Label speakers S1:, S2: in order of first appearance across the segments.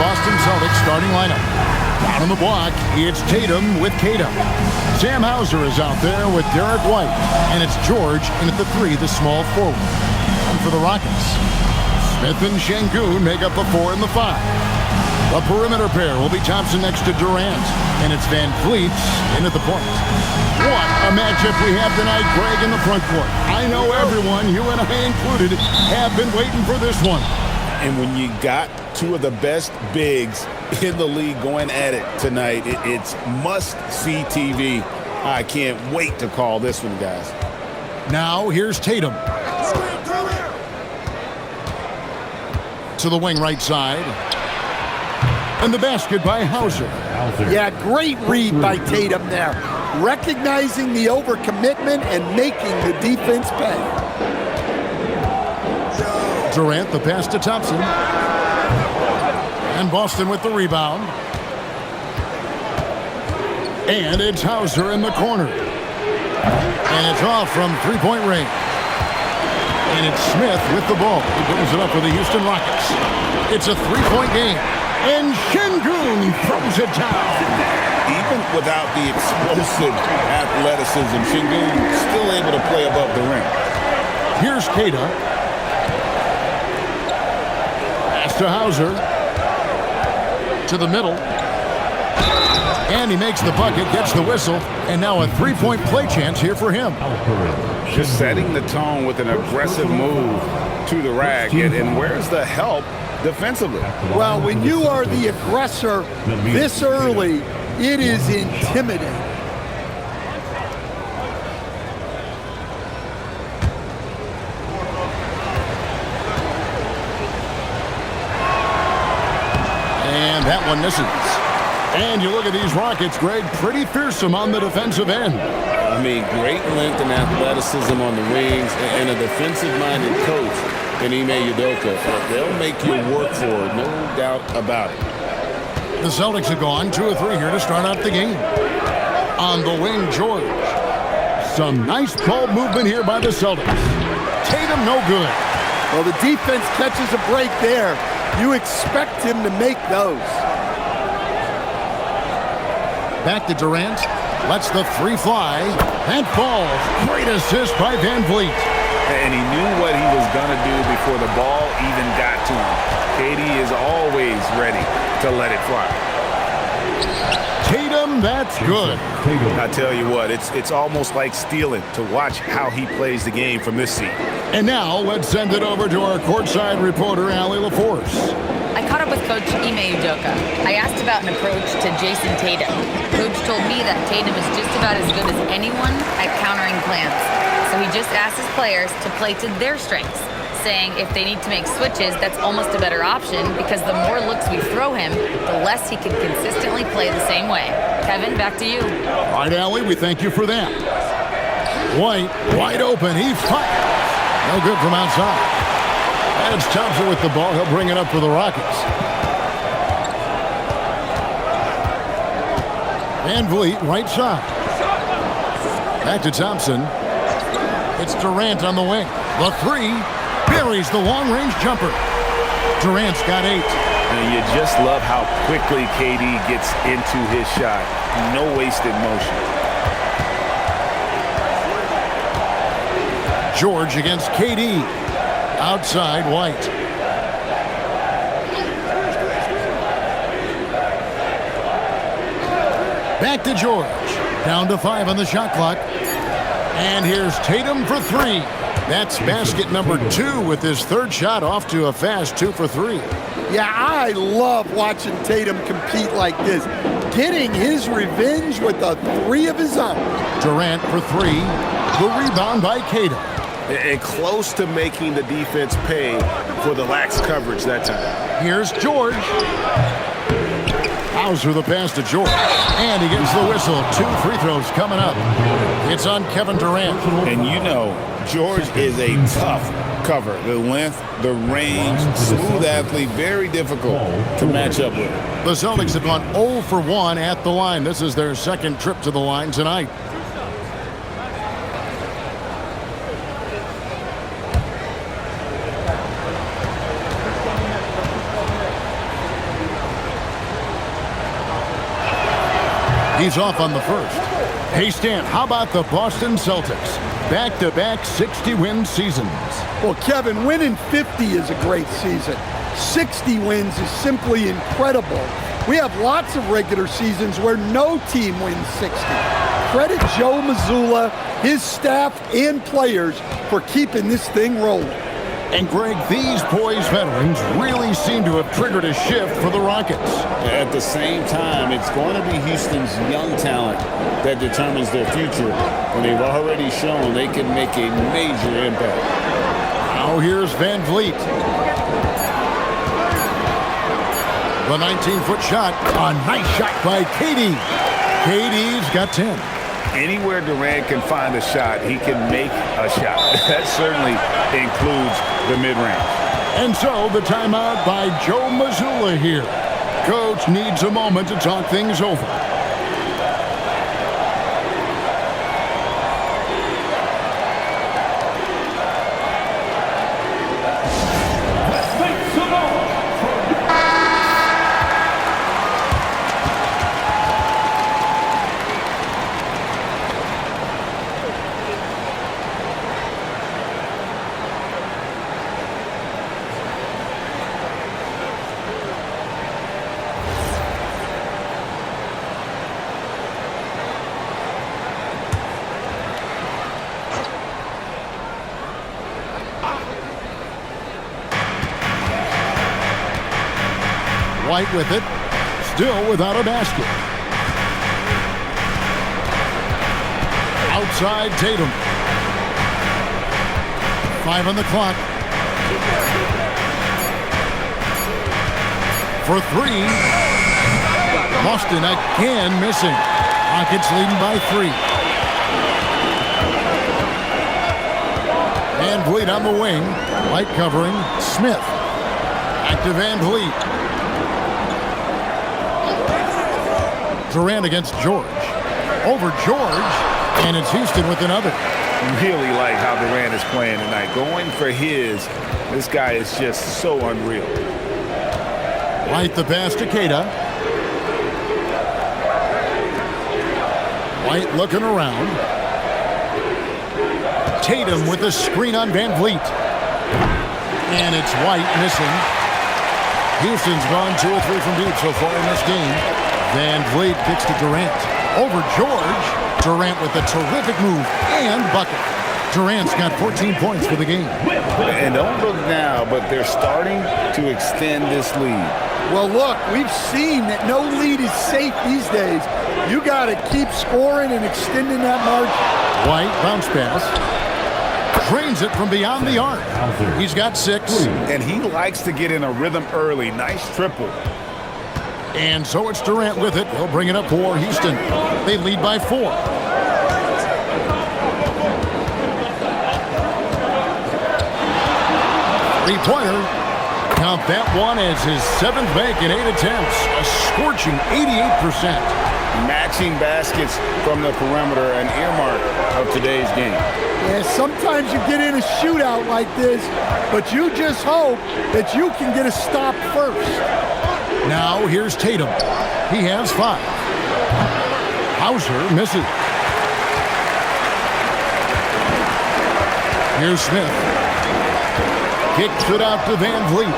S1: Boston Celtics starting lineup. Down on the block, it's Tatum with Tatum. Sam Hauser is out there with Derek White. And it's George in at the 3, the small forward. And for the Rockets, Smith and Şengün make up the 4 and the 5. The perimeter pair will be Thompson next to Durant. And it's Van Vliet in at the point. What a matchup we have tonight, Greg, in the front court. I know everyone, you and I included, have been waiting for this one.
S2: And when you got two of the best bigs in the league going at it tonight, it's must-see TV. I can't wait to call this one, guys.
S1: Now, here's Tatum. To the wing right side. And the basket by Hauser.
S3: Yeah, great read by Tatum there. Recognizing the overcommitment and making the defense pay.
S1: Durant, the pass to Thompson. And Boston with the rebound. And it's Hauser in the corner. And it's off from three-point range. And it's Smith with the ball. He brings it up for the Houston Rockets. It's a three-point game. And Şengün throws it down.
S2: Even without the explosive athleticism, Şengün still able to play above the rim.
S1: Here's Keita. Pass to Hauser. To the middle. And he makes the bucket, gets the whistle, and now a three-point play chance here for him.
S2: Just setting the tone with an aggressive move to the rack. And where's the help defensively?
S3: Well, when you are the aggressor this early, it is intimidating.
S1: And that one misses. And you look at these Rockets, Greg, pretty fearsome on the defensive end.
S2: I mean, great length and athleticism on the wings, and a defensive-minded coach in Ime Udoka. They'll make you work for it, no doubt about it.
S1: The Celtics have gone 2 of 3 here to start out the game. On the wing, George. Some nice ball movement here by the Celtics. Tatum, no good.
S3: Well, the defense catches a break there. You expect him to make those.
S1: Back to Durant. Lets the three fly. And falls. Great assist by Van Vliet.
S2: And he knew what he was going to do before the ball even got to him. KD is always ready to let it fly.
S1: Tatum, that's good.
S2: I tell you what, it's almost like stealing to watch how he plays the game from this seat.
S1: And now let's send it over to our courtside reporter, Allie LaForce.
S4: I caught up with Coach Ime Udoka. I asked about an approach to Jason Tatum. Coach told me that Tatum is just about as good as anyone at countering plans. So he just asked his players to play to their strengths, saying if they need to make switches, that's almost a better option because the more looks we throw him, the less he can consistently play the same way. Kevin, back to you.
S1: All right, Allie, we thank you for that. White, wide open. He fires. No good from outside. And it's Thompson with the ball. He'll bring it up for the Rockets. Van Vliet, right side. Back to Thompson. It's Durant on the wing. The three buries the long-range jumper. Durant's got 8.
S2: And you just love how quickly KD gets into his shot. No wasted motion.
S1: George against KD. Outside, White. Back to George. Down to 5 on the shot clock. And here's Tatum for 3. That's basket number 2 with his third shot off to a fast 2 for 3.
S3: Yeah, I love watching Tatum compete like this. Getting his revenge with a 3 of his own.
S1: Durant for 3. The rebound by Tatum.
S2: And close to making the defense pay for the lax coverage that time.
S1: Here's George. Hauser the pass to George. And he gets the whistle. 2 free throws coming up. It's on Kevin Durant.
S2: And you know, George is a tough cover. The length, the range, smooth athlete, very difficult to match up with.
S1: The Celtics have gone 0 for 1 at the line. This is their second trip to the line tonight. He's off on the first. Hey, Stan, how about the Boston Celtics? Back-to-back 60-win seasons.
S3: Well, Kevin, winning 50 is a great season. 60 wins is simply incredible. We have lots of regular seasons where no team wins 60. Credit Joe Mazzulla, his staff, and players for keeping this thing rolling.
S1: And Greg, these poised veterans really seem to have triggered a shift for the Rockets.
S2: At the same time, it's going to be Houston's young talent that determines their future, and they've already shown they can make a major impact.
S1: Now here's Van Vliet. The 19-foot shot. A nice shot by KD. KD's got 10.
S2: Anywhere Durant can find a shot, he can make a shot. That certainly includes the mid-range.
S1: And so the timeout by Joe Mazzulla here. Coach needs a moment to talk things over. White with it, still without a basket. Outside Tatum. 5 on the clock. For 3. Boston again missing. Rockets leading by 3. Van Vliet on the wing. White covering Smith. Back to Van Vliet. Durant against George. Over George, and it's Houston with another.
S2: Really like how Durant is playing tonight. Going for his, this guy is just so unreal.
S1: White the pass to Keita. White looking around. Tatum with the screen on Van Vliet. And it's White missing. Houston's gone 2 or 3 from deep so far in this game. Van Vliet kicks to Durant. Over George. Durant with a terrific move and bucket. Durant's got 14 points for the game.
S2: And don't look now, but they're starting to extend this lead.
S3: Well, look, we've seen that no lead is safe these days. You got to keep scoring and extending that margin.
S1: White bounce pass. Drains it from beyond the arc. He's got 6.
S2: And he likes to get in a rhythm early. Nice triple.
S1: And so it's Durant with it. He'll bring it up for Houston. They lead by 4. Three-pointer. Count that one as his 7th make in 8 attempts. A scorching 88%.
S2: Matching baskets from the perimeter, an earmark of today's game.
S3: Yeah, sometimes you get in a shootout like this, but you just hope that you can get a stop first.
S1: Now here's Tatum. He has 5. Hauser misses. Here's Smith. Kicks it out to Van Vliet.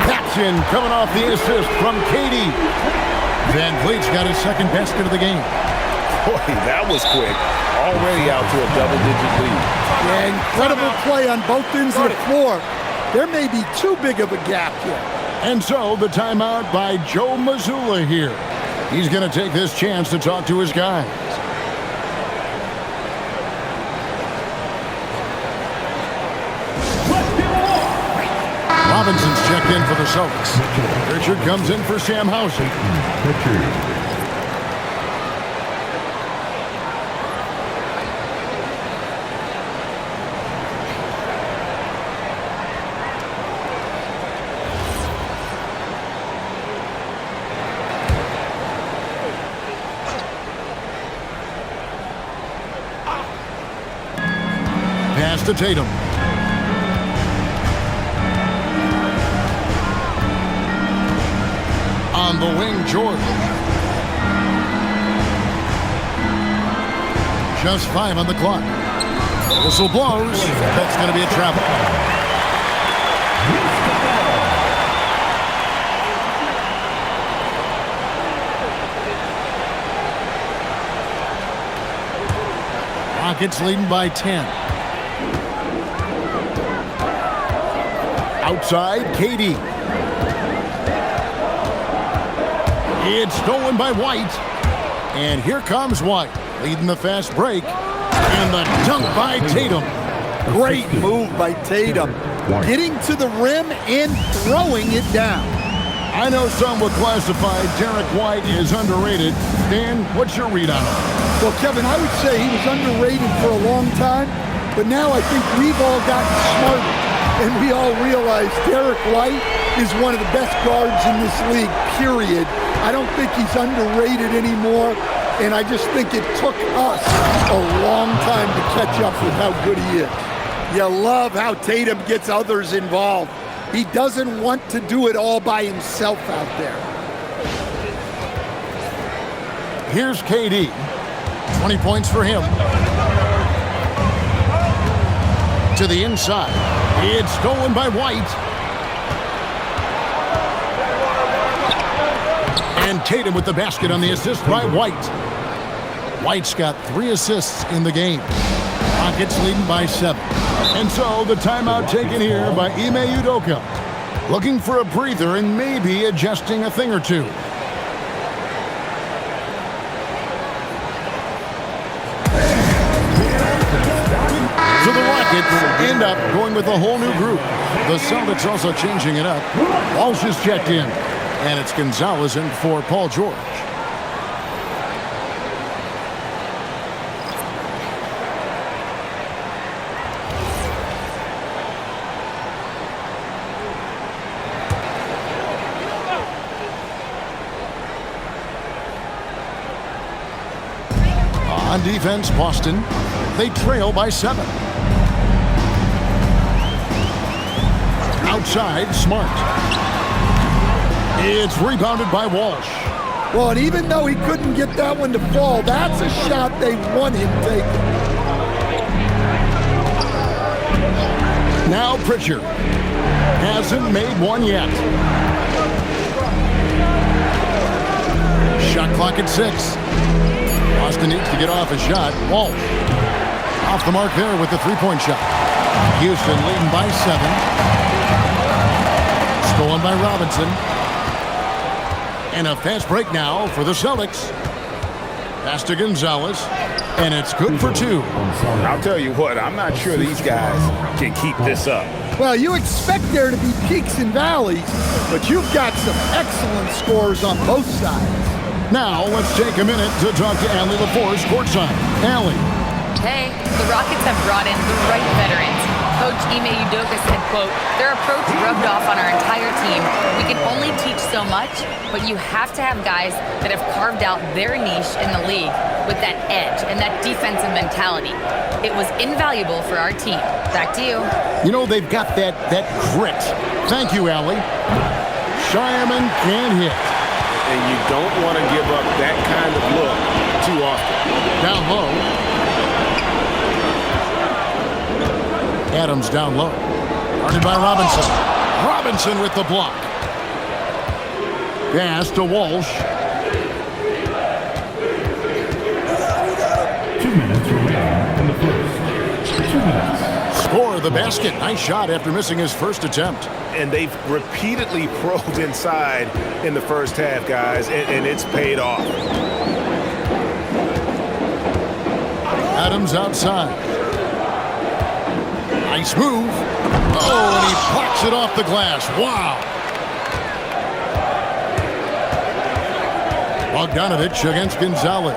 S1: Paxson coming off the assist from KD. Van Vliet's got his 2nd basket of the game.
S2: Boy, that was quick. Already out to a double-digit lead.
S3: Yeah, incredible play on both ends of the floor. There may be too big of a gap here.
S1: And so the timeout by Joe Mazzulla here. He's going to take this chance to talk to his guys. Robinson's checked in for the Celtics. Richard comes in for Sam Hauser. Pass to Tatum. On the wing, George. Just 5 on the clock. Whistle blows. That's going to be a travel. Rockets leading by 10. Outside, KD. It's stolen by White. And here comes White, leading the fast break. And the dunk by Tatum.
S3: Great move by Tatum. Getting to the rim and throwing it down.
S1: I know some would classify Derek White as underrated. Dan, what's your read on him?
S3: Well, Kevin, I would say he was underrated for a long time, but now I think we've all gotten smarter, and we all realize Derek White is one of the best guards in this league, period. I don't think he's underrated anymore, and I just think it took us a long time to catch up with how good he is. You love how Tatum gets others involved. He doesn't want to do it all by himself out there.
S1: Here's KD. 20 points for him. To the inside. It's stolen by White. And Tatum with the basket on the assist by White. White's got 3 assists in the game. Rockets leading by 7. And so the timeout taken here by Ime Udoka. Looking for a breather and maybe adjusting a thing or two. So the Rockets end up going with a whole new group. The Celtics also changing it up. Walsh is checked in. And it's Gonzalez in for Paul George. On defense, Boston. They trail by 7. Outside, Smart. It's rebounded by Walsh.
S3: Well, and even though he couldn't get that one to fall, that's a shot they want him taking.
S1: Now Pritchard. Hasn't made one yet. Shot clock at 6. Boston needs to get off a shot. Walsh. Off the mark there with the three-point shot. Houston leading by 7. Stolen by Robinson. And a fast break now for the Celtics. Pass to Gonzalez. And it's good for 2.
S2: I'll tell you what, I'm not sure these guys can keep this up.
S3: Well, you expect there to be peaks and valleys, but you've got some excellent scores on both sides.
S1: Now, let's take a minute to talk to Allie LaForce courtside. Allie.
S4: Hey, the Rockets have brought in the right veterans. Coach Ime Udoka said, quote, their approach rubbed off on our entire team. We can only teach so much, but you have to have guys that have carved out their niche in the league with that edge and that defensive mentality. It was invaluable for our team. Back to you.
S1: You know, they've got that grit. Thank you, Allie. Shyman can't hit.
S2: And you don't want to give up that kind of look too often.
S1: Down low. Adams down low. Guarded by Robinson. Robinson with the block. Pass to Walsh.
S5: 2 minutes remaining in the first. 2 minutes.
S1: Score the basket. Nice shot after missing his first attempt.
S2: And they've repeatedly probed inside in the first half, guys, and it's paid off.
S1: Adams outside. Nice move. Oh, and he pops it off the glass. Wow. Bogdanovich against Gonzalez.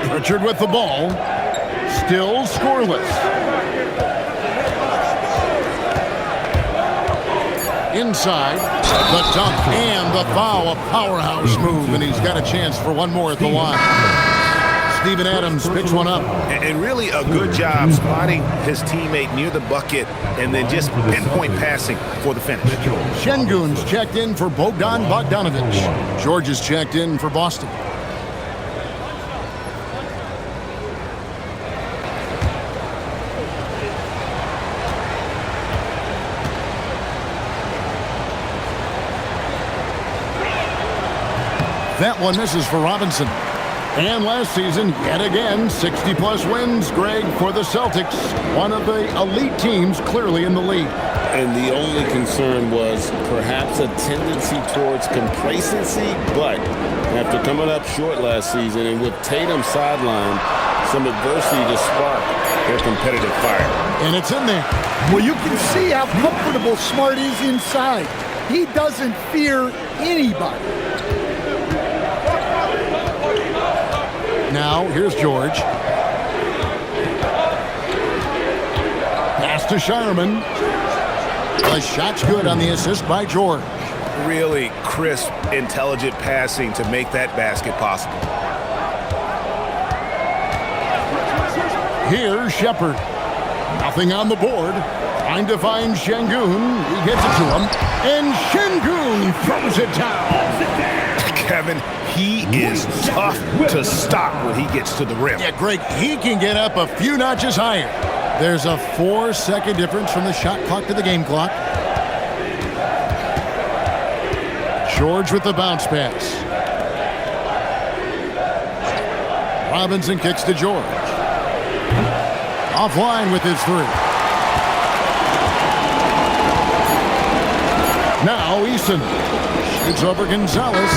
S1: Pritchard with the ball. Still scoreless. Inside, the dunk and the foul, a powerhouse move, and he's got a chance for one more at the line. Steven Adams picks one up.
S2: And really a good job spotting his teammate near the bucket and then just pinpoint passing for the finish.
S1: Şengün's checked in for Bogdanovich. George is checked in for Boston. That one misses for Robinson. And last season, yet again, 60-plus wins, Greg, for the Celtics. One of the elite teams clearly in the league.
S2: And the only concern was perhaps a tendency towards complacency, but after coming up short last season and with Tatum sidelined, some adversity to spark their competitive fire.
S1: And it's in there.
S3: Well, you can see how comfortable Smart is inside. He doesn't fear anybody.
S1: Now, here's George. Pass to Shireman. The shot's good on the assist by George.
S2: Really crisp, intelligent passing to make that basket possible.
S1: Here's Shepard. Nothing on the board. Trying to find Şengün. He gets it to him. And Şengün throws it down.
S2: Kevin, he is tough to stop when he gets to the rim.
S1: Yeah, Greg, he can get up a few notches higher. There's a 4-second difference from the shot clock to the game clock. George with the bounce pass. Robinson kicks to George. Offline with his three. Now Eason shoots over Gonzalez.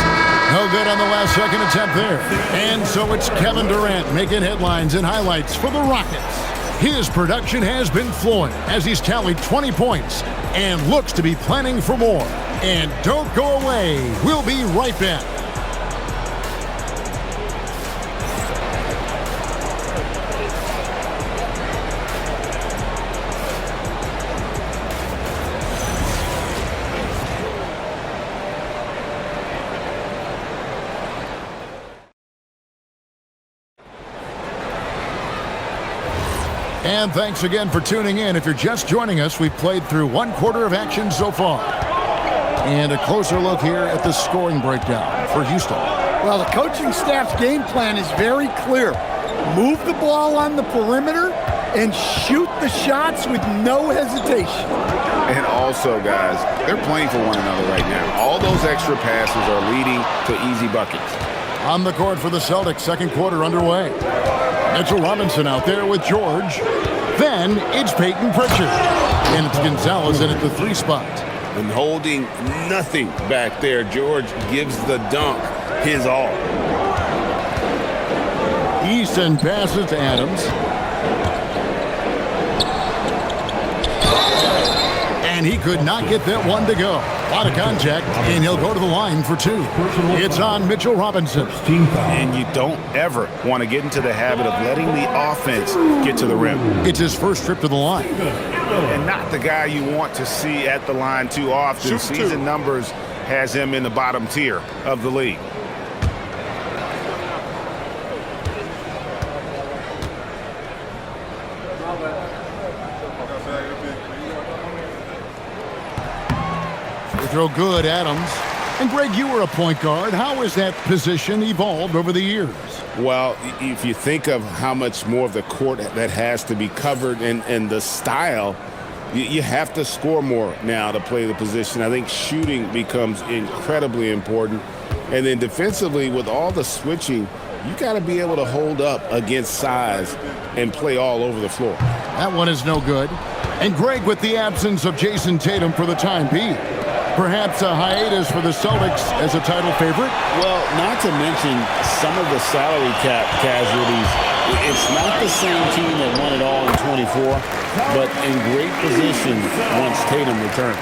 S1: No good on the last second attempt there. And so it's Kevin Durant making headlines and highlights for the Rockets. His production has been flowing as he's tallied 20 points and looks to be planning for more. And don't go away. We'll be right back. And thanks again for tuning in. If you're just joining us, we've played through one quarter of action so far. And a closer look here at the scoring breakdown for Houston.
S3: Well, the coaching staff's game plan is very clear. Move the ball on the perimeter and shoot the shots with no hesitation.
S2: And also, guys, they're playing for one another right now. All those extra passes are leading to easy buckets.
S1: On the court for the Celtics, second quarter underway. Mitchell Robinson out there with George. Then it's Peyton Pritchard. And it's Gonzalez in at the 3 spot.
S2: And holding nothing back there, George gives the dunk his all.
S1: Easton passes to Adams. And he could not get that one to go. A lot of contact, and he'll go to the line for 2. It's on Mitchell Robinson.
S2: And you don't ever want to get into the habit of letting the offense get to the rim.
S1: It's his first trip to the line.
S2: And not the guy you want to see at the line too often. Season numbers has him in the bottom tier of the league.
S1: Throw good, Adams. And Greg, you were a point guard. How has that position evolved over the years?
S2: Well, if you think of how much more of the court that has to be covered and the style, you have to score more now to play the position. I think shooting becomes incredibly important. And then defensively, with all the switching, you got to be able to hold up against size and play all over the floor.
S1: That one is no good. And Greg, with the absence of Jason Tatum for the time being, perhaps a hiatus for the Celtics as a title favorite?
S2: Well, not to mention some of the salary cap casualties. It's not the same team that won it all in 24, but in great position once Tatum returned.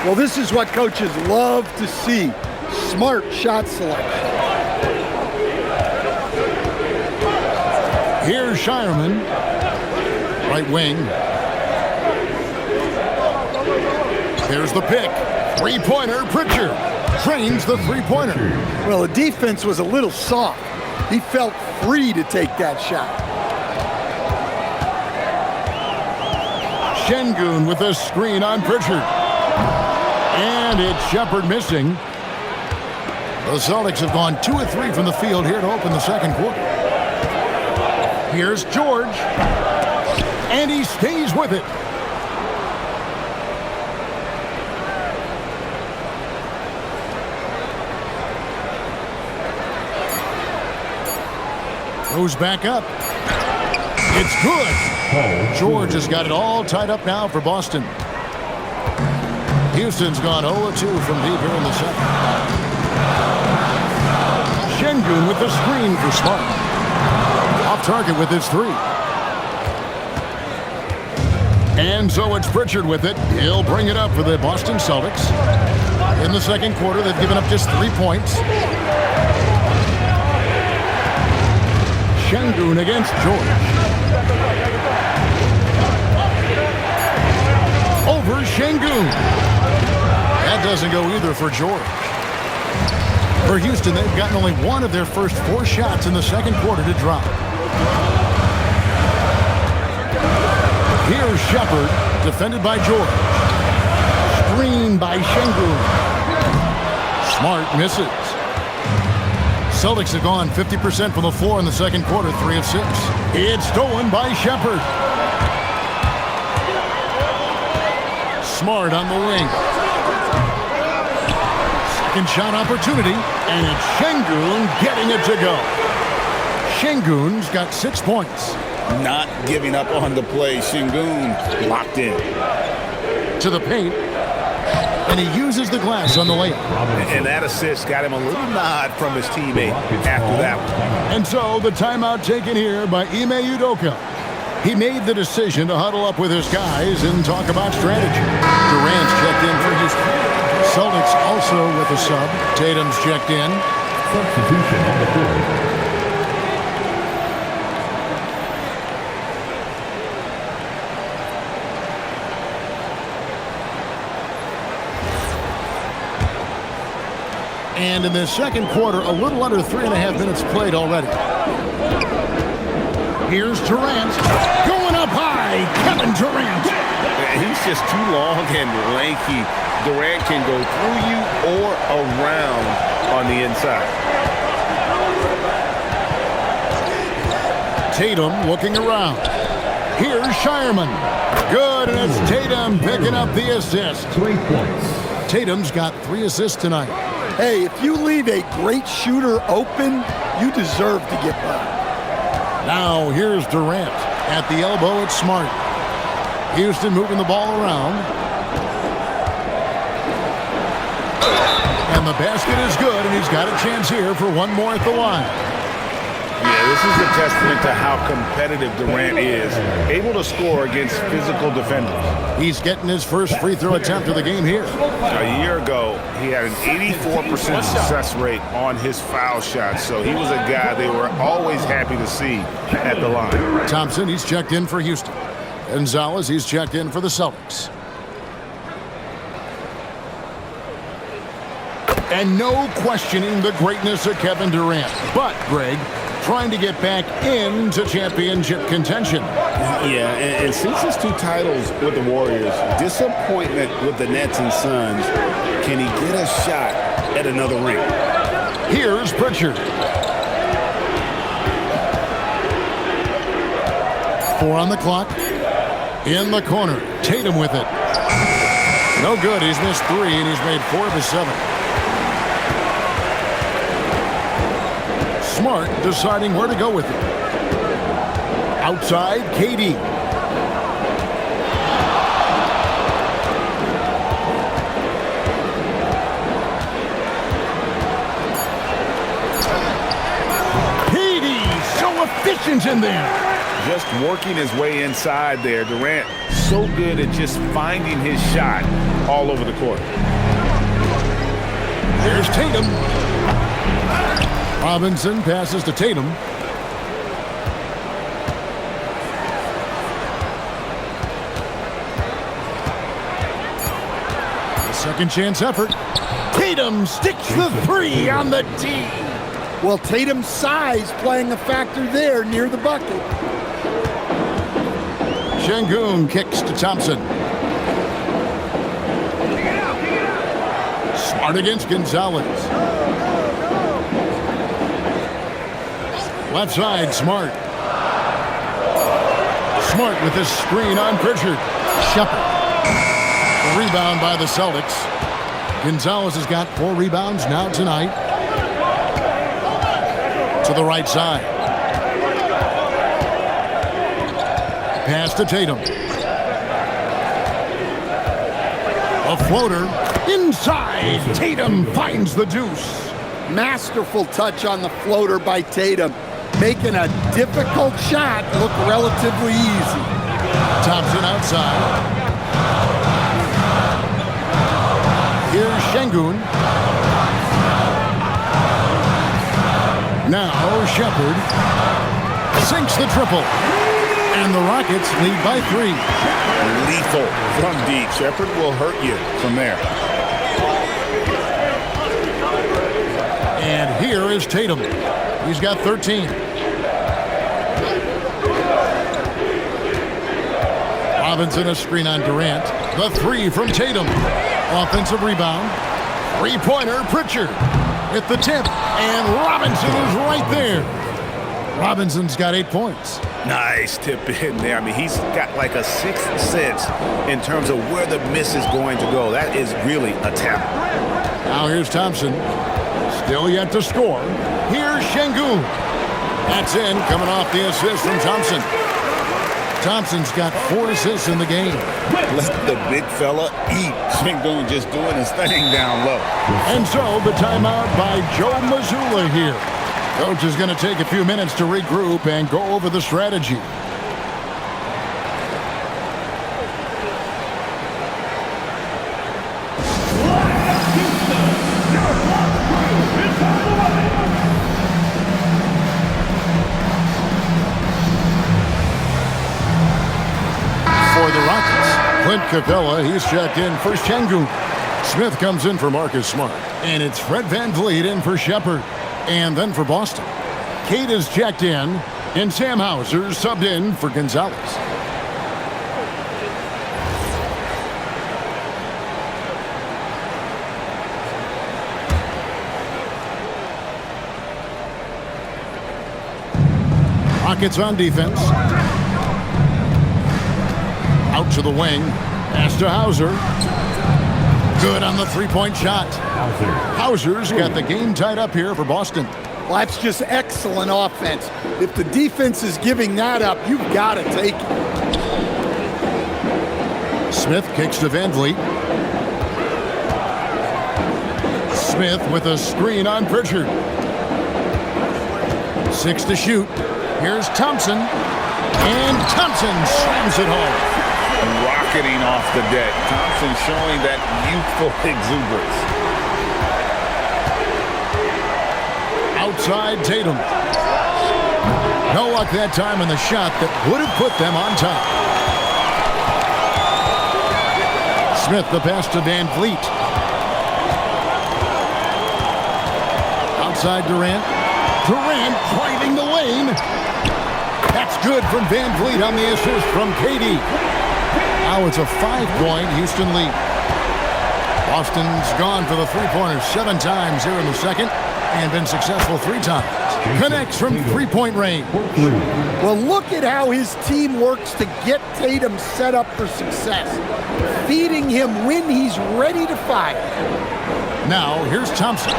S3: Well, this is what coaches love to see. Smart shot selection.
S1: Here's Shireman. Right wing. Here's the pick. Three-pointer, Pritchard trains the three-pointer.
S3: Well, the defense was a little soft. He felt free to take that shot.
S1: Şengün with a screen on Pritchard. And it's Shepard missing. The Celtics have gone 2 of 3 from the field here to open the second quarter. Here's George. And he stays with it. Goes back up. It's good.
S5: Paul
S1: George has got it all tied up now for Boston. Houston's gone 0-2 from deep here in the second. Şengün with the screen for Smart. Off target with his three. And so it's Pritchard with it. He'll bring it up for the Boston Celtics. In the second quarter, they've given up just 3 points. Şengün against George. Over Şengün. That doesn't go either for George. For Houston, they've gotten only one of their first 4 shots in the second quarter to drop. Here's Shepard, defended by George. Screen by Şengün. Smart misses. Celtics have gone 50% from the floor in the second quarter, 3 of 6. It's stolen by Shepard. Smart on the wing. Second shot opportunity, and it's Şengün getting it to go. Şengün's got 6 points.
S2: Not giving up on the play. Şengün locked in.
S1: To the paint, and he uses the glass on the layup.
S2: And that assist got him a little nod from his teammate after that one.
S1: And so the timeout taken here by Ime Udoka. He made the decision to huddle up with his guys and talk about strategy. Durant's checked in for Houston. Celtics also with a sub. Tatum's checked in.
S5: Substitution on the court.
S1: And in the second quarter, a little under 3.5 minutes played already. Here's Durant. Going up high. Kevin Durant.
S2: He's just too long and lanky. Durant can go through you or around on the inside.
S1: Tatum looking around. Here's Shireman. Good, and it's Tatum picking up the assist.
S5: 3 points.
S1: Tatum's got 3 assists tonight.
S3: Hey, if you leave a great shooter open, you deserve to get by.
S1: Now here's Durant. At the elbow, it's Smart. Houston moving the ball around. And the basket is good, and he's got a chance here for one more at the line.
S2: Yeah, this is a testament to how competitive Durant is, able to score against physical defenders.
S1: He's getting his first free throw attempt of the game here.
S2: A year ago, he had an 84% success rate on his foul shots, so he was a guy they were always happy to see at the line.
S1: Thompson, he's checked in for Houston. Gonzalez, he's checked in for the Celtics. And no questioning the greatness of Kevin Durant. But, Greg, trying to get back into championship contention.
S2: Yeah, and since his 2 titles with the Warriors, disappointment with the Nets and Suns, can he get a shot at another ring?
S1: Here's Pritchard. 4 on the clock. In the corner. Tatum with it. No good. He's missed 3, and he's made 4 of his 7. Smart deciding where to go with it. Outside, KD. KD, so efficient in there.
S2: Just working his way inside there. Durant so good at just finding his shot all over the court.
S1: There's Tatum. Robinson passes to Tatum. The second chance effort. Tatum sticks the 3 on the tee.
S3: Well, Tatum's size playing a factor there near the bucket.
S1: Şengün kicks to Thompson. Smart against Gonzalez. Left side, Smart. Smart with this screen on Pritchard. Shepard. The rebound by the Celtics. Gonzalez has got 4 rebounds now tonight. To the right side. Pass to Tatum. A floater inside. Tatum finds the deuce.
S3: Masterful touch on the floater by Tatum, making a difficult shot look relatively easy.
S1: Thompson outside. Here's Şengün. Now Shepard sinks the triple. And the Rockets lead by 3.
S2: Lethal from deep. Shepard will hurt you from there.
S1: And here is Tatum. He's got 13. Robinson a screen on Durant. The 3 from Tatum. Offensive rebound. Three-pointer, Pritchard. Hit the tip. And Robinson is right there. Robinson's got 8 points.
S2: Nice tip in there. I mean, he's got like a sixth sense in terms of where the miss is going to go. That is really a talent.
S1: Now here's Thompson. Still yet to score. Here's Şengün. That's in, coming off the assist from Thompson. Thompson's got 4 assists in the game.
S2: Let the big fella eat. Şengün just doing his thing down low.
S1: And so the timeout by Joe Mazzulla here. Coach is going to take a few minutes to regroup and go over the strategy. For the Rockets, Clint Capella, he's checked in for Şengün. Smith comes in for Marcus Smart. And it's Fred VanVleet in for Shepard. And then for Boston, Kate is checked in, and Sam Hauser subbed in for Gonzalez. Rockets on defense. Out to the wing. Pass to Hauser. Good on the three-point shot. Hauser's got the game tied up here for Boston.
S3: Well, that's just excellent offense. If the defense is giving that up, you've got to take it.
S1: Smith kicks to VanVleet. Smith with a screen on Pritchard. 6 to shoot. Here's Thompson. And Thompson slams it home.
S2: Rocketing off the deck. Thompson showing that youthful exuberance.
S1: Outside Tatum. No luck that time in the shot that would have put them on top. Smith the pass to VanVleet. Outside Durant. Durant driving the lane. That's good from VanVleet on the assist from KD. Now it's a 5-point Houston lead. Boston's gone for the three-pointer 7 times here in the second and been successful 3 times. Connects from three-point range.
S3: Well, look at how his team works to get Tatum set up for success. Feeding him when he's ready to fire.
S1: Now here's Thompson.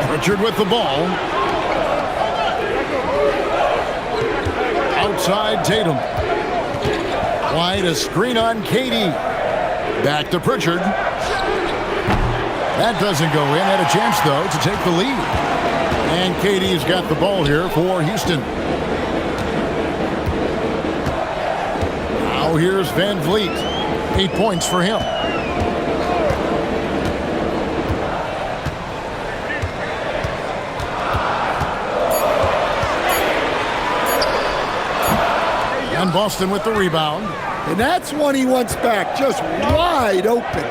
S1: Pritchard with the ball. Outside Tatum. Wide a screen on KD. Back to Pritchard. That doesn't go in. Had a chance, though, to take the lead. And KD's got the ball here for Houston. Now here's VanVleet. 8 points for him. And Boston with the rebound.
S3: And that's one he wants back, just wide open,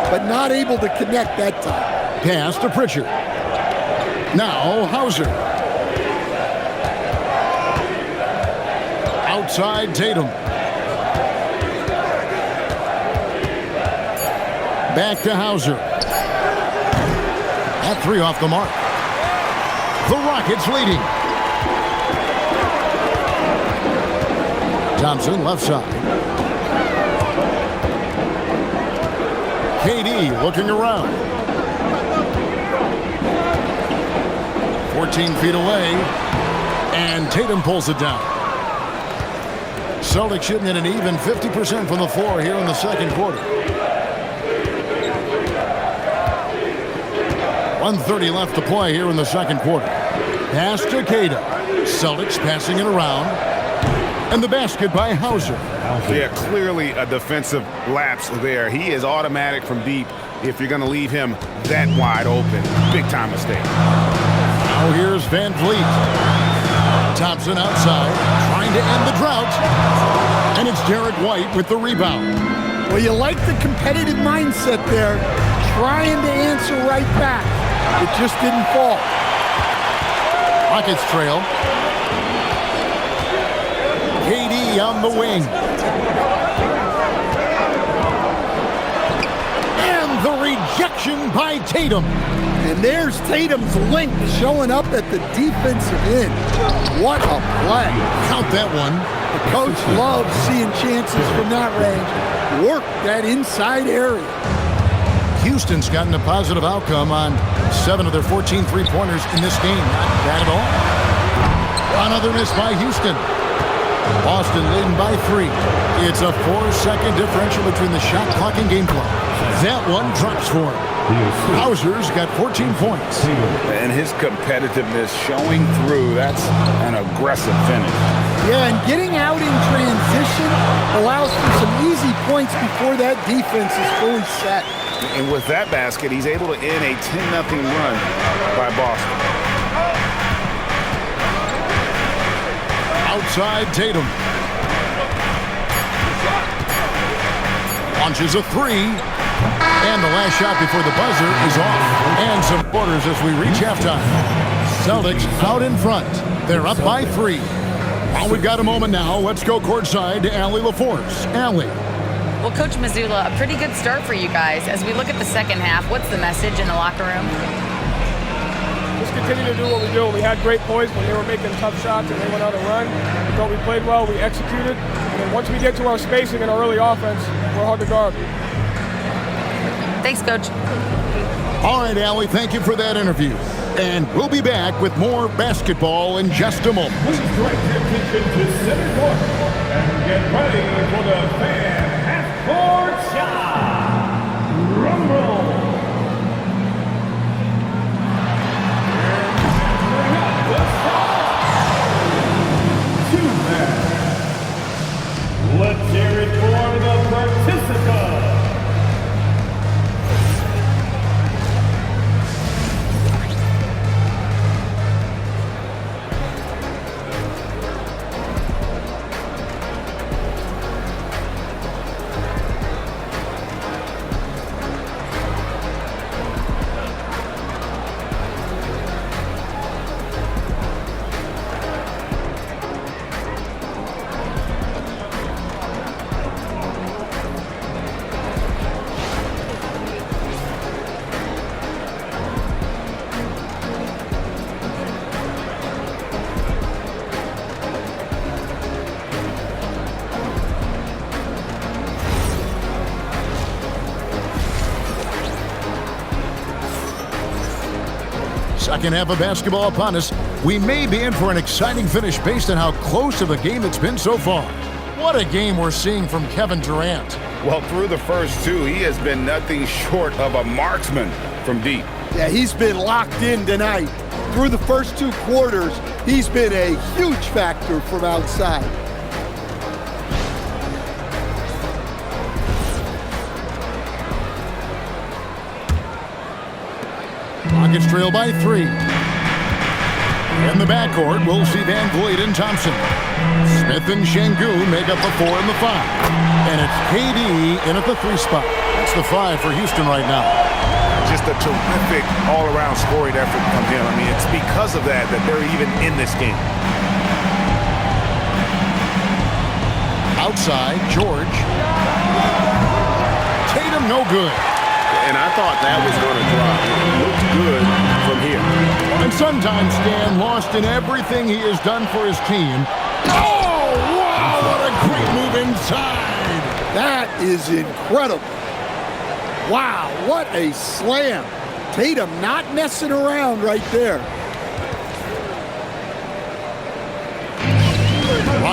S3: but not able to connect that time.
S1: Pass to Pritchard. Now Hauser. Outside Tatum. Back to Hauser. That 3 off the mark. The Rockets leading. Thompson left side. KD looking around. 14 feet away. And Tatum pulls it down. Celtics shooting at an even 50% from the floor here in the second quarter. 1:30 left to play here in the second quarter. Pass to Tatum. Celtics passing it around. And the basket by Hauser.
S2: Yeah, clearly a defensive lapse there. He is automatic from deep if you're going to leave him that wide open. Big time mistake.
S1: Now here's Van Vliet. Thompson outside, trying to end the drought. And it's Derek White with the rebound.
S3: Well, you like the competitive mindset there, trying to answer right back. It just didn't fall.
S1: Rockets trail. KD on the wing. And the rejection by Tatum.
S3: And there's Tatum's length showing up at the defensive end. What a play.
S1: Count that one.
S3: The coach loves seeing chances from that range. Work that inside area.
S1: Houston's gotten a positive outcome on 7 of their 14 three-pointers in this game. Not bad at all. Another miss by Houston. Boston leading by 3. It's a 4-second differential between the shot clock and game clock. That one drops for him. Hauser's got 14 points.
S2: And his competitiveness showing through. That's an aggressive finish.
S3: Yeah, and getting out in transition allows for some easy points before that defense is fully set.
S2: And with that basket, he's able to end a 10-0 run by Boston.
S1: Outside Tatum. Launches a 3. And the last shot before the buzzer is off. And some quarters as we reach halftime. Celtics out in front. They're up by 3. Well, we've got a moment now. Let's go courtside to Allie LaForce. Allie.
S4: Well, Coach Mazzulla, a pretty good start for you guys. As we look at the second half, what's the message in the locker room?
S6: Just continue to do what we do. We had great poise when they were making tough shots and they went on a run. We thought we played well, we executed. And then once we get to our spacing and our early offense, we're hard to guard.
S4: Thanks, Coach.
S1: All right, Allie, thank you for that interview. And we'll be back with more basketball in just a moment.
S5: Please direct your attention to center court and get ready for the fan half-court shot. Rumble. Let's hear it for the participants.
S1: Second half of basketball upon us. We may be in for an exciting finish based on how close of a game it's been so far. What a game we're seeing from Kevin Durant.
S2: Well, through the first 2, he has been nothing short of a marksman from deep.
S3: Yeah, he's been locked in tonight. Through the first 2 quarters, he's been a huge factor from outside.
S1: Rockets trail by 3. In the backcourt, we'll see Van Vliet and Thompson. Smith and Şengün make up the 4 and the 5. And it's KD in at the 3 spot. That's the 5 for Houston right now.
S2: Just a terrific all-around scoring effort from him. I mean, it's because of that they're even in this game.
S1: Outside, George. Tatum no good.
S2: And I thought that was going to drop. It looks good from here.
S1: And sometimes Stan lost in everything he has done for his team. Oh, wow, what a great move inside.
S3: That is incredible. Wow, what a slam. Tatum not messing around right there.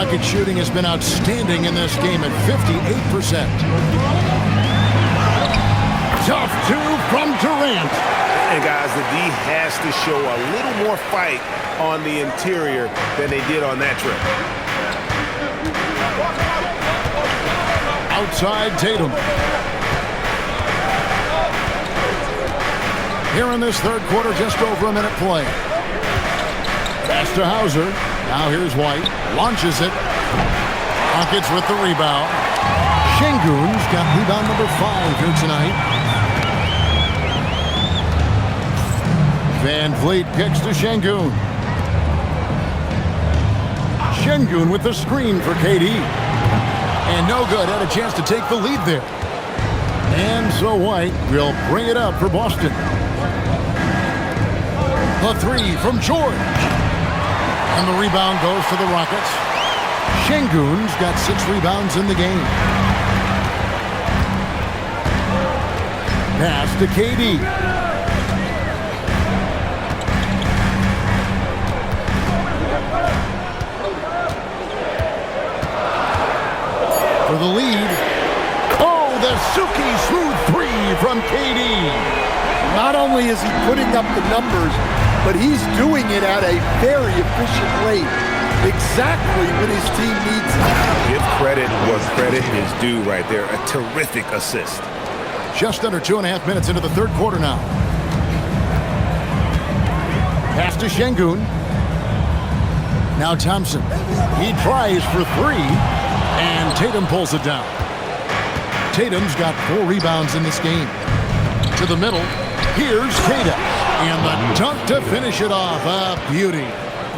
S1: Rocket shooting has been outstanding in this game at 58%. Tough two from Durant.
S2: And guys, the D has to show a little more fight on the interior than they did on that trip.
S1: Outside Tatum. Here in this third quarter, just over a minute play. Pass to Hauser. Now here's White. Launches it. Rockets with the rebound. Şengün's got rebound number 5 here tonight. Van Vliet kicks to Şengün. Şengün with the screen for KD. And no good. Had a chance to take the lead there. And so White will bring it up for Boston. The three from George. And the rebound goes to the Rockets. Şengün's got 6 rebounds in the game. Pass to KD. For the lead. Oh, the silky smooth 3 from KD.
S3: Not only is he putting up the numbers, but he's doing it at a very efficient rate. Exactly when his team needs it.
S2: Give credit where credit is due right there. A terrific assist.
S1: Just under 2.5 minutes into the third quarter now. Pass to Şengün. Now Thompson. He tries for 3, and Tatum pulls it down. Tatum's got 4 rebounds in this game. To the middle. Here's Tatum. And the dunk to finish it off. A beauty.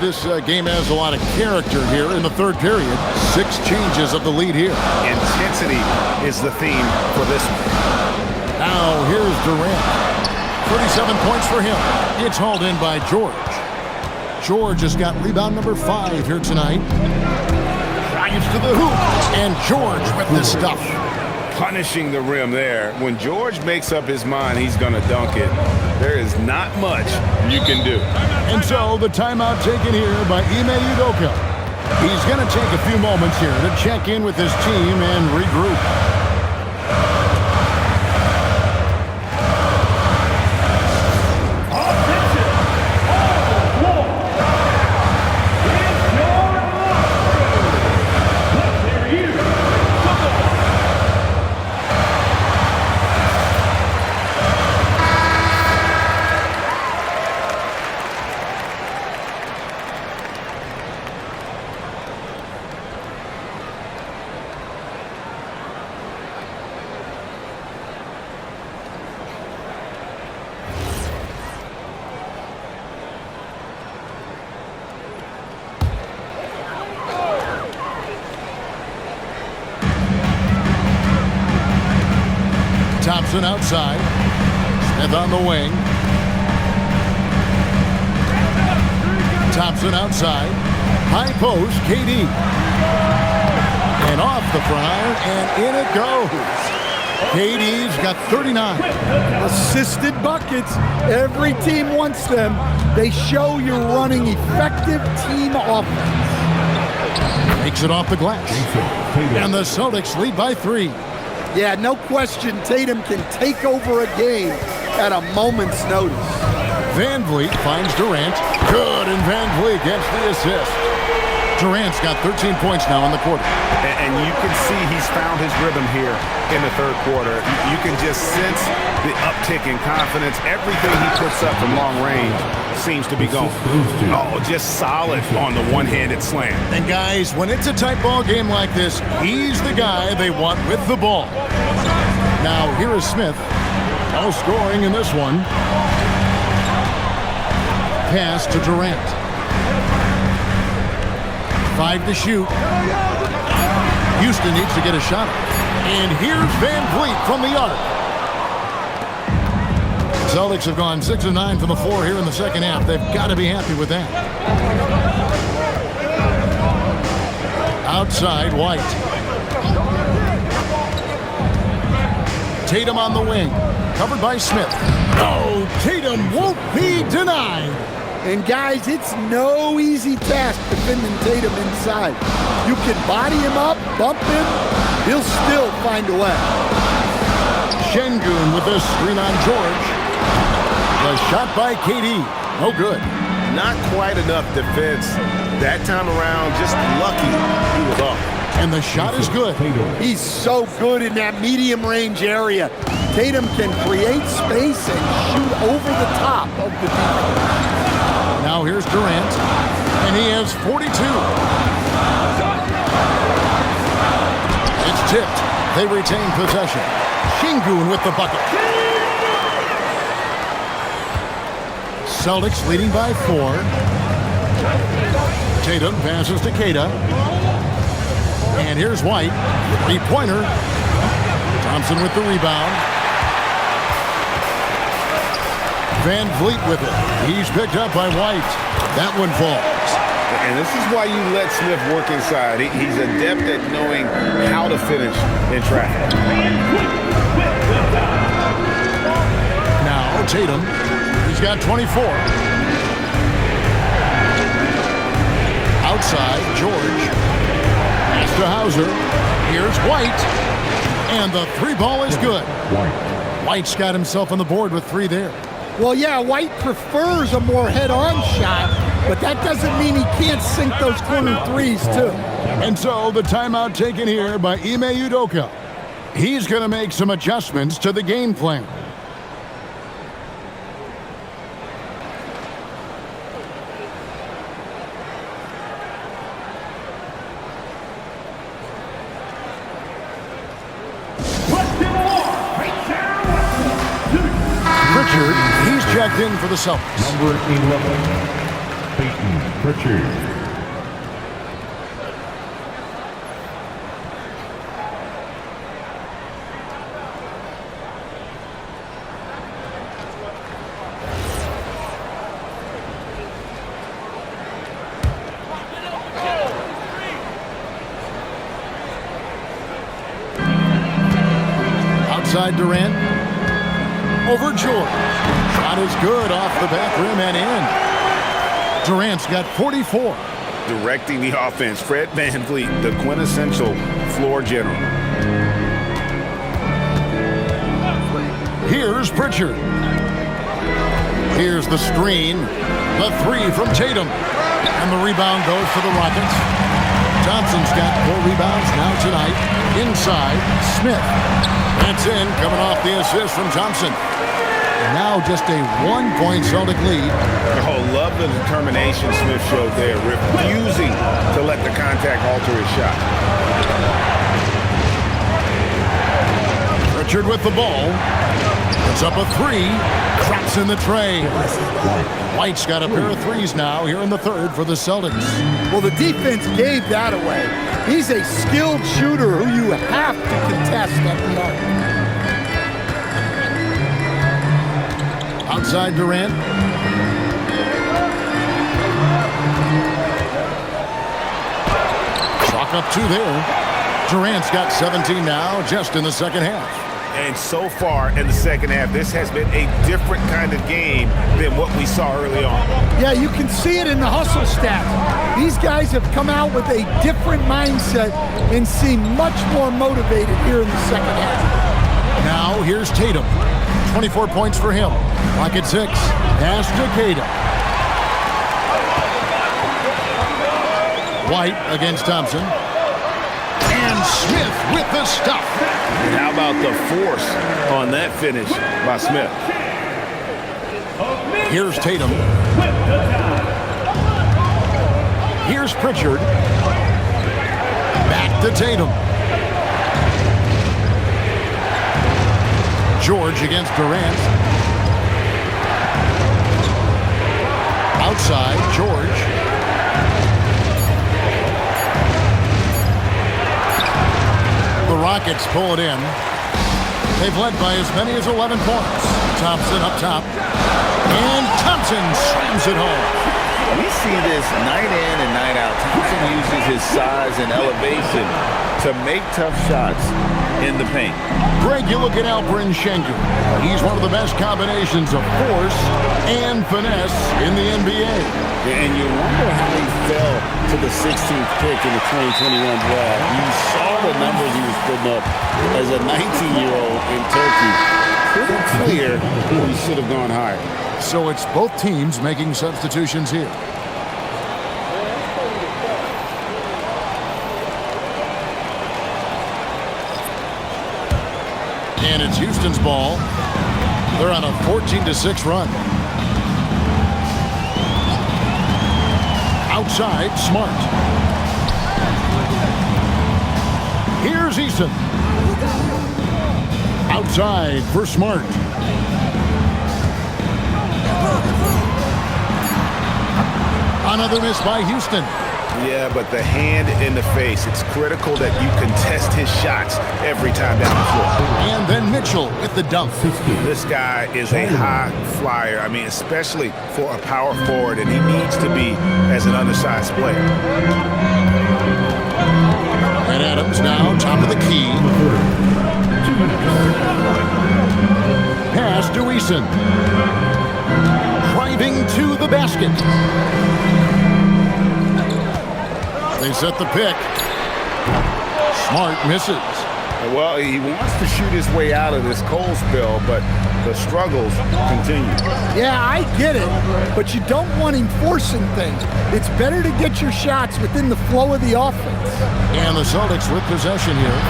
S1: This game has a lot of character here in the third period. 6 changes of the lead here.
S2: Intensity is the theme for this one.
S1: Now here's Durant. 37 points for him. It's hauled in by George. George has got rebound number 5 here tonight. Drives to the hoop. And George with the stuff.
S2: Punishing the rim there. When George makes up his mind he's going to dunk it, there is not much you can do.
S1: And so the timeout taken here by Ime Udoka. He's going to take a few moments here to check in with his team and regroup. Thompson outside. Smith on the wing. Thompson outside. High post, KD. And off the front iron, and in it goes. KD's got 39.
S3: Assisted buckets. Every team wants them. They show you're running effective team offense.
S1: Makes it off the glass. And the Celtics lead by 3.
S3: Yeah, no question Tatum can take over a game at a moment's notice.
S1: Van Vliet finds Durant. Good, and Van Vliet gets the assist. Durant's got 13 points now in the quarter.
S2: And you can see he's found his rhythm here in the third quarter. You can just sense the uptick in confidence. Everything he puts up from long range seems to be going. Oh, just solid on the one-handed slam.
S1: And guys, when it's a tight ball game like this, he's the guy they want with the ball. Now, here is Smith. No scoring in this one. Pass to Durant. 5 to shoot. Houston needs to get a shot. And here's Van Vliet from the arc. Celtics have gone 6 of 9 from the floor here in the second half. They've got to be happy with that. Outside, White. Tatum on the wing. Covered by Smith. Oh, Tatum won't be denied.
S3: And guys, it's no easy task defending Tatum inside. You can body him up, bump him, he'll still find a way.
S1: Şengün with the screen on George. The shot by KD. No good.
S2: Not quite enough defense that time around. Just lucky he was off.
S1: And the shot is good.
S3: He's so good in that medium range area. Tatum can create space and shoot over the top of the defense.
S1: Now here's Durant, and he has 42. It's tipped. They retain possession. Şengün with the bucket. Celtics leading by 4. Tatum passes to Keita. And here's White. Three-pointer. Thompson with the rebound. Van Vliet with it. He's picked up by White. That one falls.
S2: And this is why you let Smith work inside. He's adept at knowing how to finish in traffic.
S1: Now Tatum. He's got 24. Outside, George. Pass to Hauser. Here's White. And the three ball is good. White's got himself on the board with 3 there.
S3: Well, yeah, White prefers a more head-on shot, but that doesn't mean he can't sink those corner threes, too.
S1: And so the timeout taken here by Ime Udoka. He's going to make some adjustments to the game plan. Pritchard, he's checked in for the Celtics.
S5: Number 11, Peyton Pritchard.
S1: Outside Durant. Over George. Shot is good off the back rim and in. Durant's got 44.
S2: Directing the offense, Fred VanVleet, the quintessential floor general.
S1: Here's Pritchard. Here's the screen. The 3 from Tatum. And the rebound goes to the Rockets. Thompson's got 4 rebounds now tonight. Inside, Smith. That's in, coming off the assist from Thompson. And now just a 1-point Celtic lead.
S2: Oh, love the determination Smith showed there, refusing to let the contact alter his shot.
S1: Pritchard with the ball. Puts up a 3. Drops in the tray. White's got a pair of 3s now here in the 3rd for the Celtics.
S3: Well, the defense gave that away. He's a skilled shooter who you have to contest at the arc.
S1: Outside Durant. Chalk up 2 there. Durant's got 17 now just in the second half.
S2: And so far in the second half, this has been a different kind of game than what we saw early on.
S3: Yeah, you can see it in the hustle stats. These guys have come out with a different mindset and seem much more motivated here in the second half.
S1: Now here's Tatum. 24 points for him. Rocket 6. Pass to Keita. White against Thompson. And Smith with the stuff.
S2: And how about the force on that finish by Smith?
S1: Here's Tatum. Here's Pritchard. Back to Tatum. George against Durant. Outside, George. The Rockets pull it in. They've led by as many as 11 points. Thompson up top. And Thompson slams it home.
S7: We see this night in and night out. Thompson uses his size and elevation
S2: to make tough shots in the paint.
S1: Greg, you look at Alperen Sengun. He's one of the best combinations of force and finesse in the NBA.
S2: And you wonder how he fell to the 16th pick in the 2021 draft. You saw the numbers he was putting up as a 19-year-old in Turkey. Pretty clear he should have gone higher.
S1: So it's both teams making substitutions here. And it's Houston's ball. They're on a 14-6 run. Outside, Smart. Here's Eason. Outside for Smart. Another miss by Houston.
S2: Yeah, but the hand in the face, it's critical that you contest his shots every time down the floor.
S1: And then Mitchell with the dunk.
S2: This guy is a high flyer. I mean, especially for a power forward, and he needs to be as an undersized player.
S1: And Adams now top of the key. Pass to Eason. Driving to the basket. They set the pick. Smart misses.
S2: Well, he wants to shoot his way out of this cold spell, but the struggles continue.
S3: Yeah, I get it, but you don't want him forcing things. It's better to get your shots within the flow of the offense.
S1: And the Celtics with possession here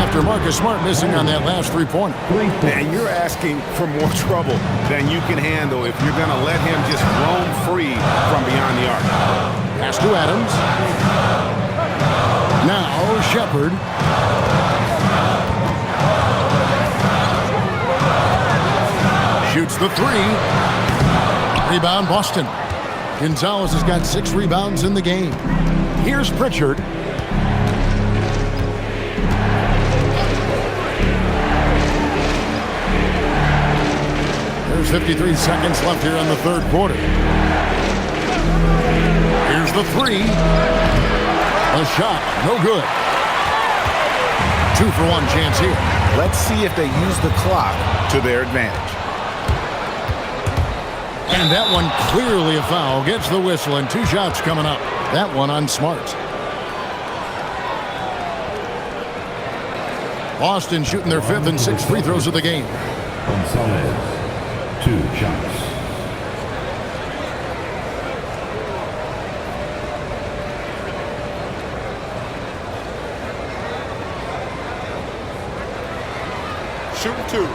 S1: after Marcus Smart missing on that last three-pointer.
S2: And you're asking for more trouble than you can handle if you're going to let him just roam free from beyond the arc.
S1: Pass to Adams. Now Shepard. Shoots the three. Rebound Boston. Gonzalez has got 6 rebounds in the game. Here's Pritchard. There's 53 seconds left here in the third quarter. Here's the three. A shot, no good. 2-for-1 chance here.
S2: Let's see if they use the clock to their advantage.
S1: And that one clearly a foul. Gets the whistle, and 2 shots coming up. That one on Smart. Boston shooting their 5th and 6th free throws of the game.
S5: Gonzalez, 2 shots.
S2: Shooting 2.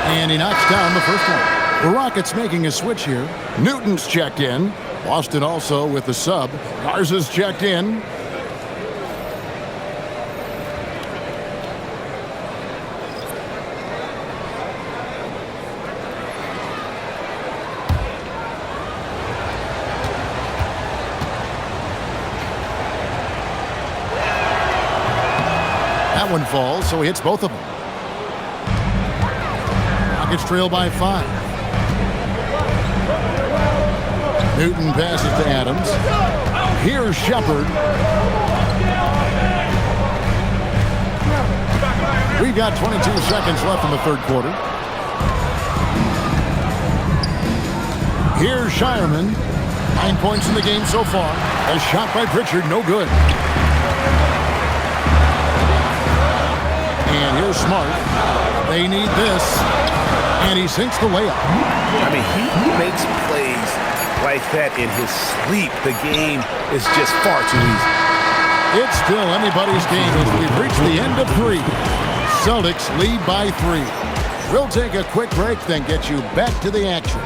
S1: And he knocks down the first one. The Rockets making a switch here. Newton's checked in. Boston also with the sub. Garza's checked in. That one falls, so he hits both of them. Rockets trail by 5. Newton passes to Adams. Here's Shepard. We've got 22 seconds left in the third quarter. Here's Shireman. 9 points in the game so far. A shot by Pritchard, no good. And here's Smart. They need this. And he sinks the layup.
S2: I mean, he makes plays like that in his sleep. The game is just far too easy.
S1: It's still anybody's game as we've reached the end of 3. Celtics lead by 3. We'll take a quick break, then get you back to the action.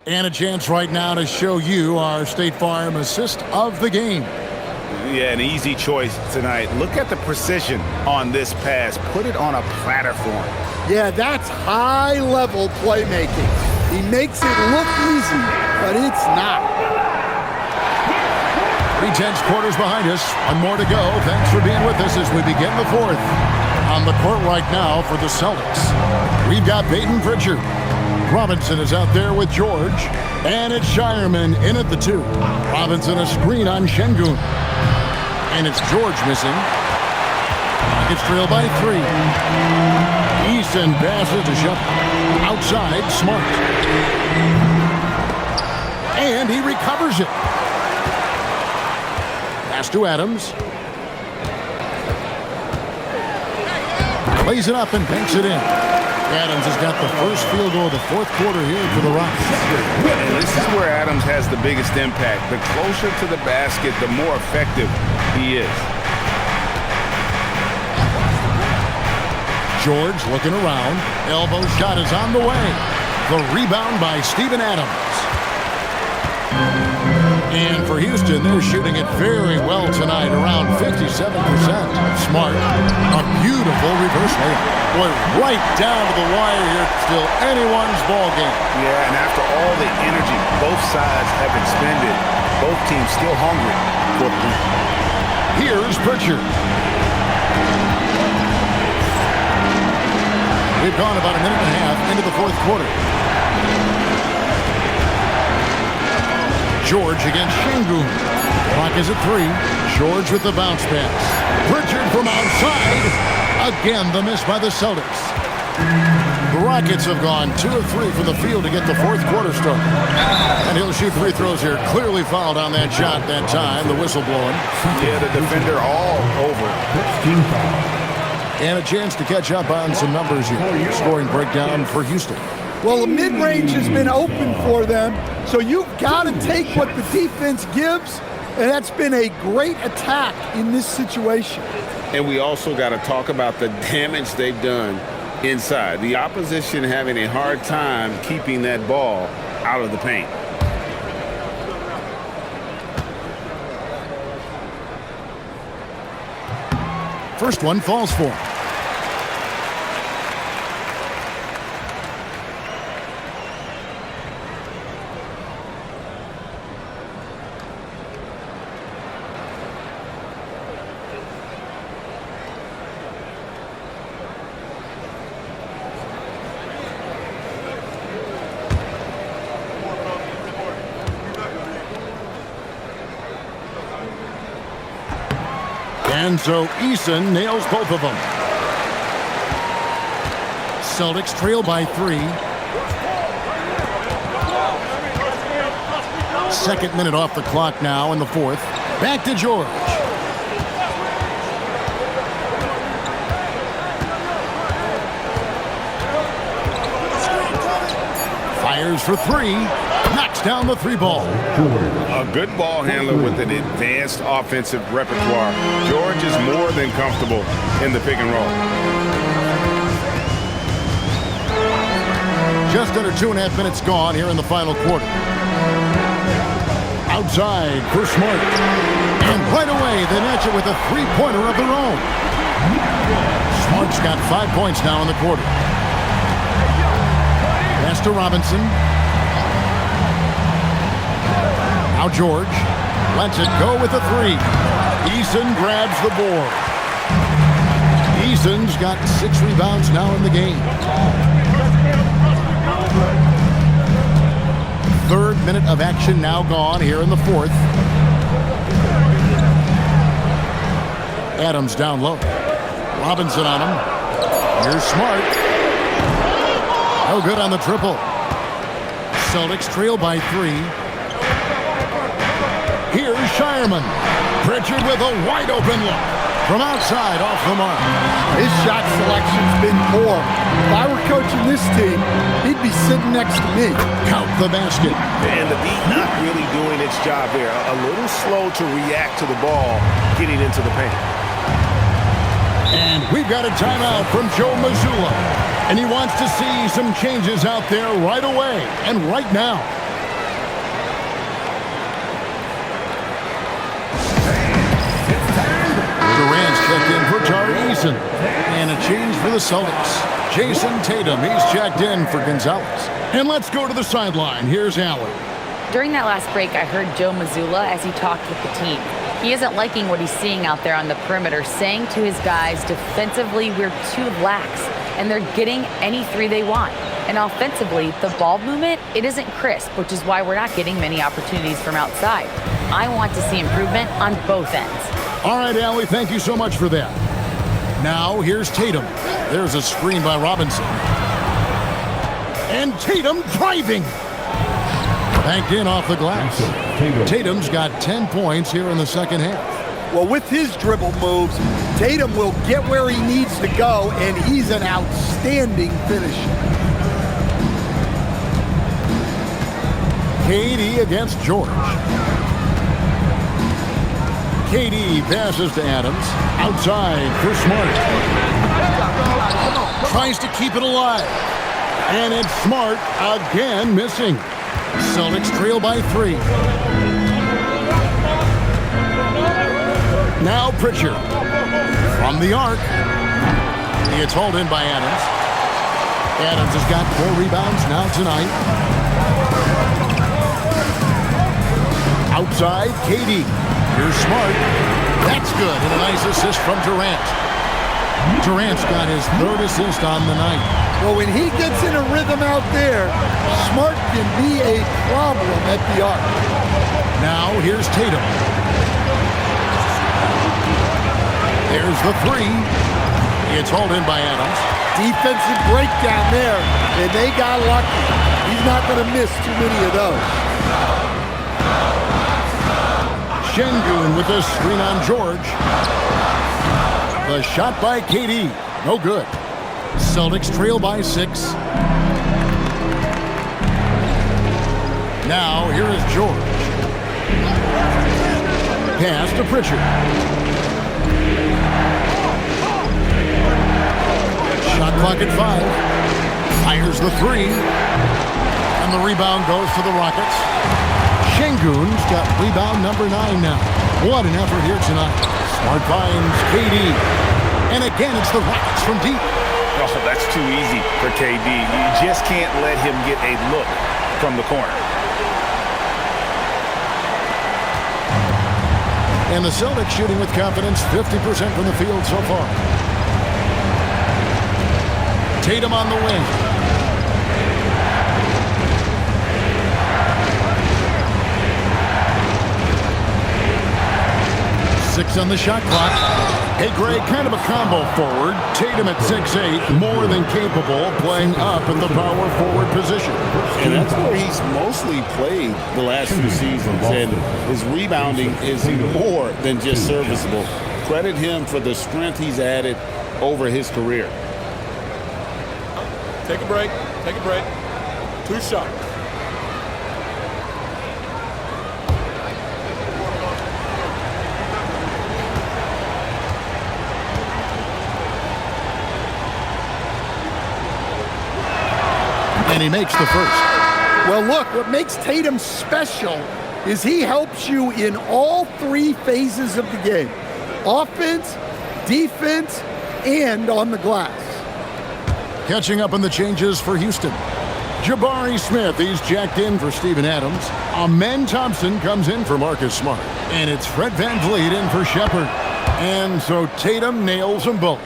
S1: And a chance right now to show you our State Farm assist of the game.
S2: Yeah, an easy choice tonight. Look at the precision on this pass. Put it on a platter for him.
S3: Yeah, that's high-level playmaking. He makes it look easy, but it's not.
S1: 3/10 quarters behind us. One more to go. Thanks for being with us as we begin the fourth. On the court right now for the Celtics, we've got Peyton Pritchard. Robinson is out there with George. And it's Shireman in at the 2. Robinson a screen on Şengün. And it's George missing. It's trailed by 3. Eason passes to Shepard. Outside, Smart. And he recovers it. Pass to Adams. Lays it up and banks it in. Adams has got the first field goal of the fourth quarter here for the Rockets.
S2: And this is where Adams has the biggest impact. The closer to the basket, the more effective he is.
S1: George looking around. Elbow shot is on the way. The rebound by Steven Adams. And for Houston, they're shooting it very well tonight, around 57%. Smart. A beautiful reverse layup. Boy, right down to the wire here. Still anyone's ball game.
S2: Yeah, and after all the energy both sides have expended, both teams still hungry for the win.
S1: Here's Pritchard. We've gone about a minute and a half into the fourth quarter. George against Şengün. Clock is at 3. George with the bounce pass. Pritchard from outside. Again, the miss by the Celtics. The Rockets have gone 2 of 3 from the field to get the fourth quarter started. And he'll shoot free throws here. Clearly fouled on that shot that time. The whistle blowing.
S2: Yeah, the defender all over.
S1: And a chance to catch up on some numbers here. Scoring breakdown for Houston.
S3: Well, the mid-range has been open for them, so you've got to take what the defense gives, and that's been a great attack in this situation.
S2: And we also got to talk about the damage they've done inside. The opposition having a hard time keeping that ball out of the paint.
S1: First one falls for him. And so Eason nails both of them. Celtics trail by 3. Second minute off the clock now in the fourth. Back to George. Fires for 3. Knocks down the 3 ball.
S2: A good ball handler with an advanced offensive repertoire. George is more than comfortable in the pick and roll.
S1: Just under 2.5 minutes gone here in the final quarter. Outside for Smart. And right away they match it with a 3-pointer of their own. Smart's got 5 points now in the quarter. Pass to Robinson. Now George lets it go with a 3. Eason grabs the board. Eason's got 6 rebounds now in the game. Third minute of action now gone here in the fourth. Adams down low. Robinson on him. Here's Smart. No good on the triple. Celtics trail by 3. Here's Shireman. Pritchard with a wide open look. From outside, off the mark.
S3: His shot selection's been poor. If I were coaching this team, he'd be sitting next to me.
S1: Count the basket.
S2: And the beat not really doing its job there. A little slow to react to the ball getting into the paint.
S1: And we've got a timeout from Joe Mazzulla. And he wants to see some changes out there right away and right now. Durant's checked in for Tari Eason. And a change for the Celtics. Jason Tatum, he's checked in for Gonzalez. And let's go to the sideline. Here's Allen.
S4: During that last break, I heard Joe Mazzulla as he talked with the team. He isn't liking what he's seeing out there on the perimeter, saying to his guys, defensively, we're too lax, and they're getting any three they want. And offensively, the ball movement, it isn't crisp, which is why we're not getting many opportunities from outside. I want to see improvement on both ends.
S1: All right, Allie, thank you so much for that. Now, here's Tatum. There's a screen by Robinson. And Tatum driving. Banked in off the glass. Tatum's got 10 points here in the second half.
S3: Well, with his dribble moves, Tatum will get where he needs to go, and he's an outstanding finisher.
S1: KD against George. KD passes to Adams. Outside for Smart. Tries to keep it alive. And it's Smart again missing. Celtics trail by 3. Now Pritchard. From the arc. It's hauled in by Adams. Adams has got 4 rebounds now tonight. Outside, KD. Here's Smart. That's good. And a nice assist from Durant. Durant's got his 3rd assist on the night.
S3: Well, when he gets in a rhythm out there, Smart can be a problem at the arc.
S1: Now, here's Tatum. There's the 3. It's hauled in by Adams.
S3: Defensive breakdown there, and they got lucky. He's not going to miss too many of those.
S1: Şengün with a screen on George. The shot by KD. No good. Celtics trail by 6. Now, here is George. Pass to Pritchard. Shot clock at 5. Fires the 3. And the rebound goes to the Rockets. Şengün's got rebound number 9 now. What an effort here tonight. Smart finds KD. And again, it's the Rockets from deep.
S7: Oh, that's too easy for KD. You just can't let him get a look from the corner.
S1: And the Celtics shooting with confidence, 50% from the field so far. Tatum on the wing. 6 on the shot clock. Hey, Greg, kind of a combo forward. Tatum at 6'8", more than capable of playing up in the power forward position.
S2: And that's where he's mostly played the last few seasons. And his rebounding is more than just serviceable. Credit him for the strength he's added over his career.
S8: Take a break. Take a break. 2 shots.
S1: And he makes the first.
S3: Well, look, what makes Tatum special is he helps you in all 3 phases of the game. Offense, defense, and on the glass.
S1: Catching up on the changes for Houston. Jabari Smith, he's jacked in for Steven Adams. Amen Thompson comes in for Marcus Smart. And it's Fred VanVleet in for Shepard. And so Tatum nails them both.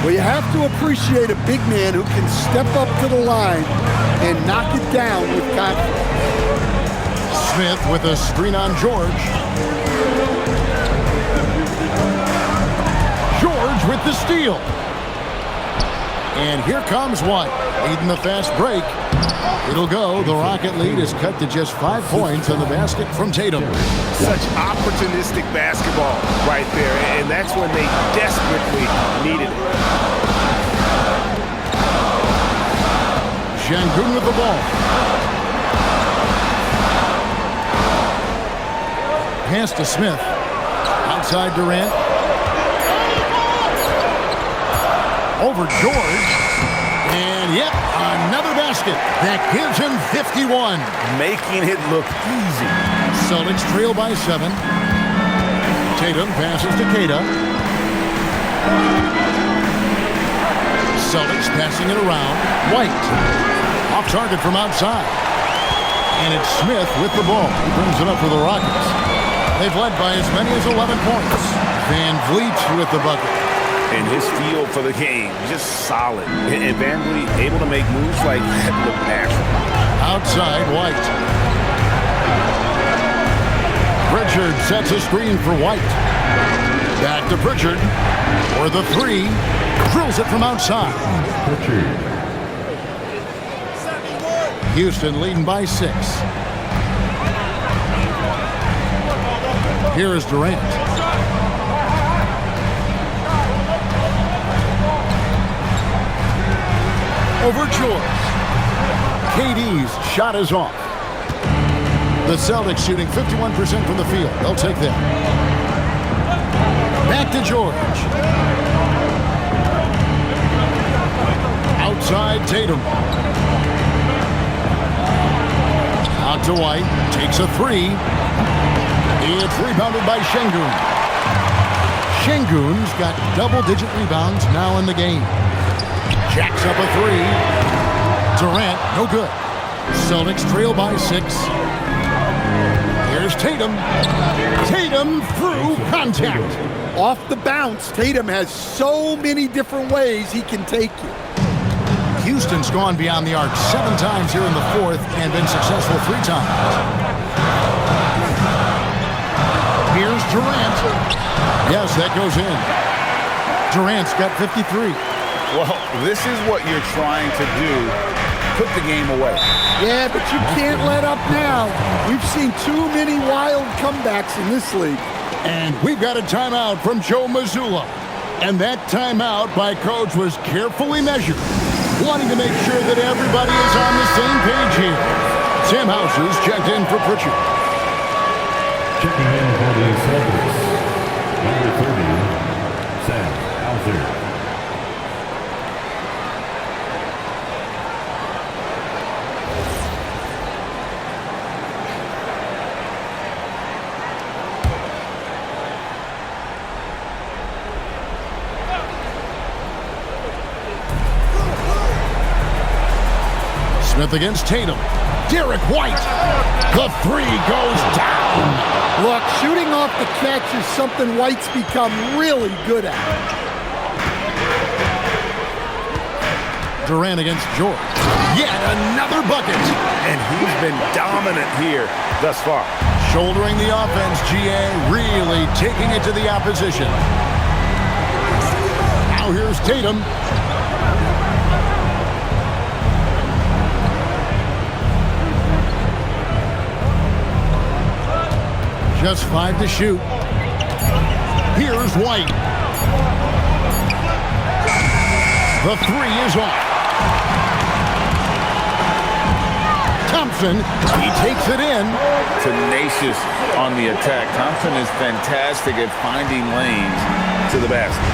S3: Well, you have to appreciate a big man who can step up to the line and knock it down with confidence.
S1: Smith with a screen on George. George with the steal. And here comes one. Leading the fast break. It'll go. The Rocket lead is cut to just 5 points on the basket from Tatum.
S7: Such opportunistic basketball right there, and that's when they desperately needed it.
S1: Şengün with the ball. Pass to Smith. Outside Durant. Over George. And yep, another basket. That gives him 51.
S7: Making it look easy.
S1: Celtics trail by 7. Tatum passes to Keita. Celtics passing it around. White. Off target from outside. And it's Smith with the ball. He brings it up for the Rockets. They've led by as many as 11 points. Van Vliet with the bucket.
S2: And his feel for the game, just solid. And Van Vliet able to make moves like that look natural.
S1: Outside, White. Pritchard sets a screen for White. Back to Pritchard for the three. Drills it from outside. Houston leading by 6. Here is Durant. Over George. KD's shot is off. The Celtics shooting 51% from the field. They'll take that. Back to George. Outside Tatum. Out to White. Takes a three. It's rebounded by Şengün. Şengün's got double-digit rebounds now in the game. Jacks up a three. Durant, no good. Celtics trail by 6. Here's Tatum. Tatum through contact.
S3: Off the bounce, Tatum has so many different ways he can take you.
S1: Houston's gone beyond the arc 7 times here in the 4th and been successful 3 times. Here's Durant. Yes, that goes in. Durant's got 53.
S9: Well, this is what you're trying to do. Put the game away.
S3: Yeah, but you can't let up now. We've seen too many wild comebacks in this league.
S1: And we've got a timeout from Joe Mazzulla. And that timeout by Coach was carefully measured, wanting to make sure that everybody is on the same page here. Sam Hauser's checked in for Pritchard.
S5: Checking in for the Celtics, number 30, Sam Hauser.
S1: Smith against Tatum. Derek White. The three goes down.
S3: Look, shooting off the catch is something White's become really good at.
S1: Durant against George. Yet another bucket.
S7: And he's been dominant here thus far.
S1: Shouldering the offense, GA really taking it to the opposition. Now here's Tatum. Just 5 to shoot. Here's White. The three is off. Thompson, he takes it in.
S9: Tenacious on the attack. Thompson is fantastic at finding lanes to the basket.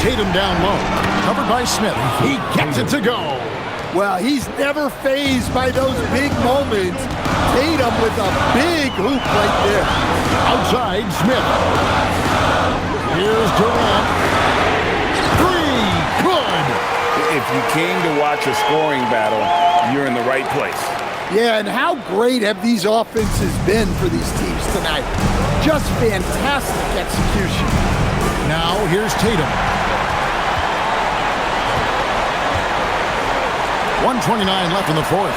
S1: Tatum down low. Covered by Smith. He gets it to go.
S3: Well, he's never fazed by those big moments. Tatum with a big hoop right there.
S1: Outside, Smith. Here's Durant. Three, good.
S9: If you came to watch a scoring battle, you're in the right place.
S3: Yeah, and how great have these offenses been for these teams tonight? Just fantastic execution.
S1: Now, here's Tatum. 1:29 left in the 4th.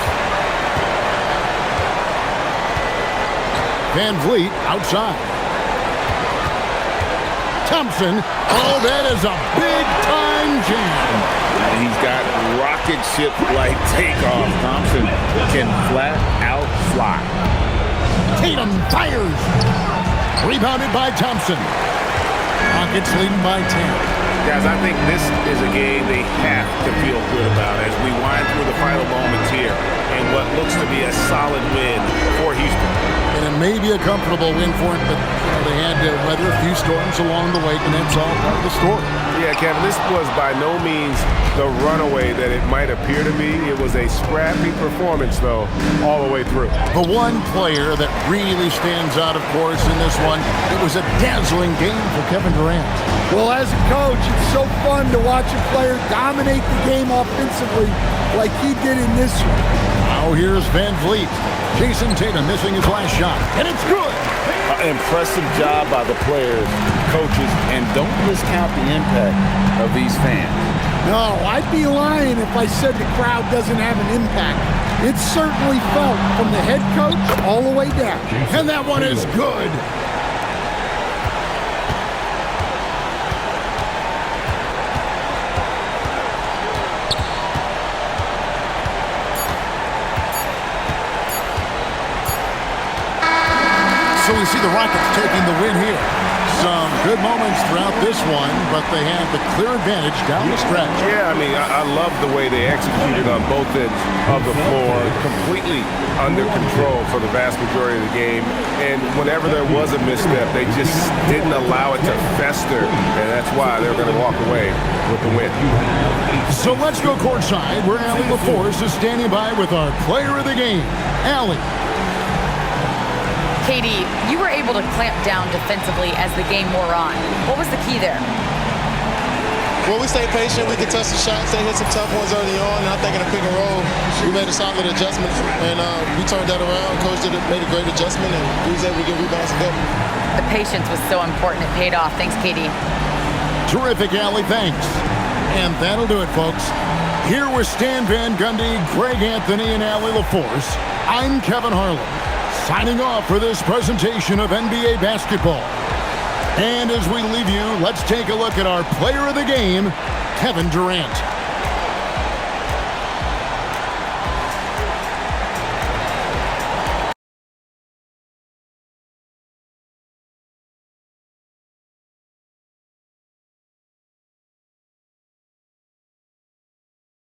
S1: Van Vliet outside. Thompson. Oh, that is a big-time jam.
S9: And he's got rocket ship-like takeoff. Thompson can flat out fly.
S1: Tatum fires. Rebounded by Thompson. Rockets leading by 10.
S7: Guys, I think this is a game they have to feel good about as we wind through the final moments here and what looks to be a solid win for Houston.
S1: And it may be a comfortable win for it, but they had to weather a few storms along the way, and that's all part of the story.
S7: Yeah, Kevin, this was by no means the runaway that it might appear to be. It was a scrappy performance, though, all the way through.
S1: The one player that really stands out, of course, in this one, it was a dazzling game for Kevin Durant.
S3: Well, as a coach, it's so fun to watch a player dominate the game offensively like he did in this one.
S1: Now here's Van Vliet. Jason Tatum missing his last shot, and it's good.
S9: Impressive job by the players, coaches, and don't discount the impact of these fans.
S3: No, I'd be lying if I said the crowd doesn't have an impact. It's certainly felt from the head coach all the way down.
S1: And that one is good. So we see the Rockets taking the win here. Some good moments throughout this one, but they had the clear advantage down the stretch.
S7: Yeah, I mean, I love the way they executed on both ends of the floor, completely under control for the vast majority of the game. And whenever there was a misstep, they just didn't allow it to fester, and that's why they're going to walk away with the win.
S1: So let's go courtside, where Allie LaForce is standing by with our player of the game, Allie.
S4: Katie, you were able to clamp down defensively as the game wore on. What was the key there?
S10: Well, we stayed patient. We could touch the shots. They hit some tough ones early on. And I think in a pick and roll, we made a solid adjustment, and we turned that around. Coach made a great adjustment, and we was able to get rebounds and go.
S4: The patience was so important. It paid off. Thanks, Katie.
S1: Terrific, Allie. Thanks. And that'll do it, folks. Here with Stan Van Gundy, Greg Anthony, and Allie LaForce, I'm Kevin Harlan, signing off for this presentation of NBA basketball. And as we leave you, let's take a look at our player of the game, Kevin Durant.